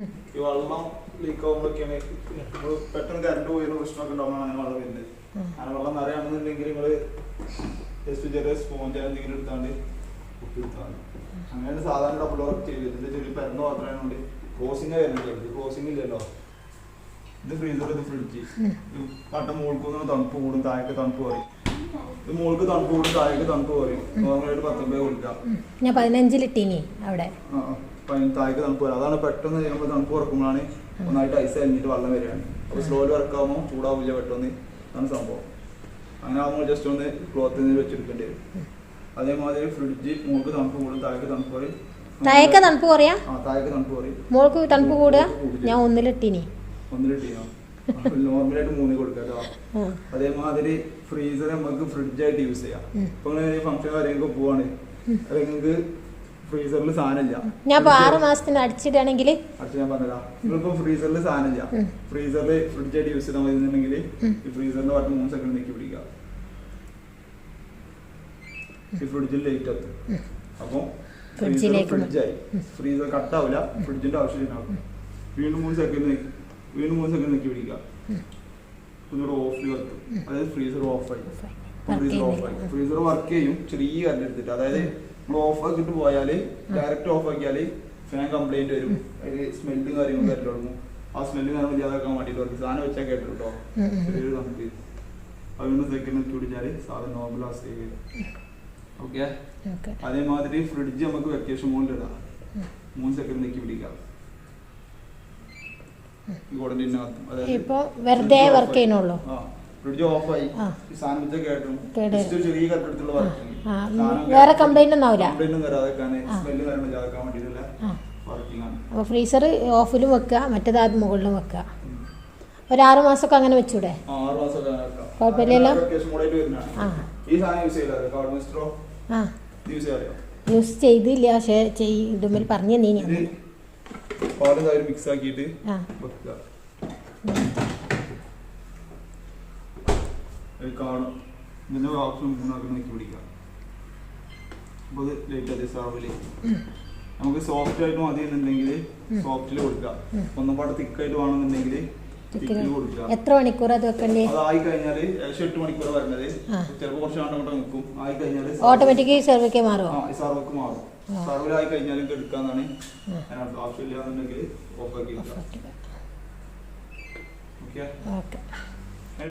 ഈ വെള്ളം ലീക്ക് ആകുമ്പോഴൊക്കെയാണ് നമ്മൾ പെട്ടെന്ന് കറണ്ട് പോയിരുന്ന പ്രശ്നമൊക്കെ ഉണ്ടാകുമ്പോൾ അങ്ങനെ വെള്ളം വരുന്നത്. അങ്ങനെ വെള്ളം നിറയാണെന്നുണ്ടെങ്കിൽ നിങ്ങൾ ജസ്റ്റ് ചെറിയ സ്പോഞ്ച് എന്തെങ്കിലും എടുത്താണ്ട് കുട്ടി എടുത്താൽ അങ്ങനെയാണ് സാധാരണ ഡബിൾ വർക്ക് ചെയ്തത്. ഇതിൻ്റെ ചെറിയ പെരന്ന വാട്ടറായതുകൊണ്ട് ക്രോസിംഗ് വരുന്നില്ല. ഇത് ക്രോസിംഗ് ഇല്ലല്ലോ. ഇത് ഫ്രീസർ, ഇത് ഫ്രിഡ്ജ്. കട്ട മുകൾക്കൊന്നും തണുപ്പ് കൂടും, താഴേക്ക് തണുപ്പ് പറയും. ഇത് മുകൾക്ക് തണുപ്പ് കൂടും, താഴേക്ക് തണുപ്പ് പറയും. നോർമലായിട്ട് 10 രൂപ കൊടുക്കാം. ഞാൻ 15 ലിറ്റിനി അവിടെ താഴേക്ക് തണുപ്പ് വരും. അതാണ് പെട്ടെന്ന് നമ്മൾ തണുപ്പ് കുറക്കുമ്പോഴാണ് ഒന്നായിട്ട് ഐസ് അരിഞ്ഞിട്ട് വെള്ളം വരികയാണ്. അപ്പോൾ സ്ലോയിൽ വർക്കാകുമ്പോൾ ചൂടാവില്ല പെട്ടെന്ന്. അതാണ് സംഭവം. അങ്ങനെ ആകുമ്പോൾ ജസ്റ്റ് ഒന്ന് ക്ലോത്തിൽ വെച്ചെടുക്കേണ്ടി വരും. അതേമാതിരി ഫ്രിഡ്ജ് മുകൾക്ക് തണുപ്പ് കൂടും, താഴേക്ക് തണുപ്പ് പറയും. താഴേക്ക് തണുപ്പ് പറയാ, താഴേക്ക് തണുപ്പ് പറയും. മുകൾക്ക് തണുപ്പ് കൂടുക. ഞാൻ 1 ലിറ്റിനി നോർമലായിട്ട് 3 കൊടുക്കാം കേട്ടോ. അതേമാതിരി ഫ്രീസർ നമുക്ക് ഫ്രിഡ്ജായിട്ട് യൂസ് ചെയ്യാം. ഇപ്പൊ ഫംഗ്ഷൻ കാര്യങ്ങളൊക്കെ പോവാണ്, അത് നിങ്ങൾക്ക് ഫ്രീസറിൽ സാധനമില്ല. ഞാൻ 6 മാസത്തിന് അടിച്ചിട്ടാണെങ്കിൽ ഞാൻ പറഞ്ഞതാ, നിങ്ങളിപ്പോ ഫ്രീസറിൽ സാധനമില്ല, ഫ്രീസറിൽ ഫ്രിഡ്ജായിട്ട് യൂസ് ചെയ്താൽ മതിന്നുണ്ടെങ്കിൽ ഈ ഫ്രീസറിന്റെ പാട്ട് 3 സെക്കൻഡ് നീക്കി പിടിക്കുക. ഈ ഫ്രിഡ്ജിൽ ലൈറ്റ് എത്തും. അപ്പോൾ ഫ്രിഡ്ജായി. ഫ്രീസർ കട്ടാവില്ല, ഫ്രിഡ്ജിന്റെ ആവശ്യത്തിനാവും. വീണ്ടും 3 സെക്കൻഡ് നീക്കി പിടിക്കുക. ഒന്നുകൂടെ ഓഫ് കത്തും. അതായത് ഫ്രീസർ ഓഫായി. ഫ്രീസർ വർക്ക് ചെയ്യും ചെറിയ കറണ്ട് എടുത്തിട്ട്. അതായത് നമ്മൾ ഓഫ് ആക്കിയിട്ട് പോയാൽ ഡയറക്റ്റ് ഓഫ് ആക്കിയാൽ ഫാൻ കംപ്ലൈന്റ് വരും, അതിൽ സ്മെല്ലും കാര്യങ്ങളും വരൽ തുടങ്ങും. ആ സ്മെല്ലും കാര്യങ്ങൾ ഇല്ലാതാക്കാൻ വേണ്ടിയിട്ട് വർക്ക് സാധനം വെച്ചാൽ കേട്ടോ കേട്ടോ. ചെറിയൊരു തണുപ്പ് അതുകൊണ്ട് സെക്കൻഡ് നീക്കി പിടിച്ചാൽ സാധനം നോർമൽ അവസ്ഥ വരും. ഓക്കെ. അതേമാതിരി ഫ്രിഡ്ജ് നമുക്ക് വെക്കേഷൻ മോഡിൽ ഇടാം. 3 സെക്കൻഡ് നീക്കി പിടിക്കാം. വെറുതെ വർക്ക് ചെയ്യണുള്ളൂ. ഫ്രിഡ്ജ് ഓഫായി, സാധനം വെച്ചാൽ കേട്ടും ചെറിയ കറക്റ്റുള്ള വർക്കിംഗ്. വേറെ കംപ്ലൈന്റ് ഒന്നും ആവില്ല. സ്മെല്ല് കാരണം ഇല്ലാതാക്കാൻ വേണ്ടിയിട്ടുള്ള വർക്കിംഗ് ആണ്. അപ്പോൾ ഫ്രീസർ ഓഫിലും വെക്കുക, മറ്റേത് അത് മുകളിലും വെക്കുക. ഒരു 6 മാസമൊക്കെ അങ്ങനെ വെച്ചൂടെ? 6 മാസമൊക്കെ കുഴപ്പമില്ലല്ലോ. ഈ സാധനം യൂസ് ചെയ്യില്ല, മാestro യൂസ് ചെയ്തില്ല. പക്ഷേ ഇതുമ്മൽ പറഞ്ഞു നീ മിക്സ് ആക്കിയിട്ട് കാണും. ഇതിന്റെ ഓപ്ഷൻ 3 നീക്കി പിടിക്കാം. അപ്പോൾ അത് ലൈറ്റ് അതേ സാറില് നമുക്ക് സോഫ്റ്റ് ആയിട്ട് മതി എന്നുണ്ടെങ്കിൽ സോഫ്റ്റിൽ കൊടുക്കാം. ഒന്നുപാട് തിക്കായിട്ട് വേണമെന്നുണ്ടെങ്കിൽ തിക്കിൽ കൊടുക്കാം. എത്ര മണിക്കൂർ അത് വെക്കണ്ടേ? അതായി കഴിഞ്ഞാൽ ഏകദേശം 8 മണിക്കൂർ വരുന്നത്. ചിലപ്പോൾ കുറച്ച് അങ്ങോട്ട് നിൽക്കും. ആയി കഴിഞ്ഞാൽ ഓട്ടോമാറ്റിക് സർവ്വൊക്കെ മാറും. സർവ്വക്ക് മാറും. സർവ്വിലായി കഴിഞ്ഞാലും എടുക്കാന്നാണ്. ആവശ്യമില്ല എന്നുണ്ടെങ്കിൽ ഓഫ് ആക്കി. ഓക്കെ.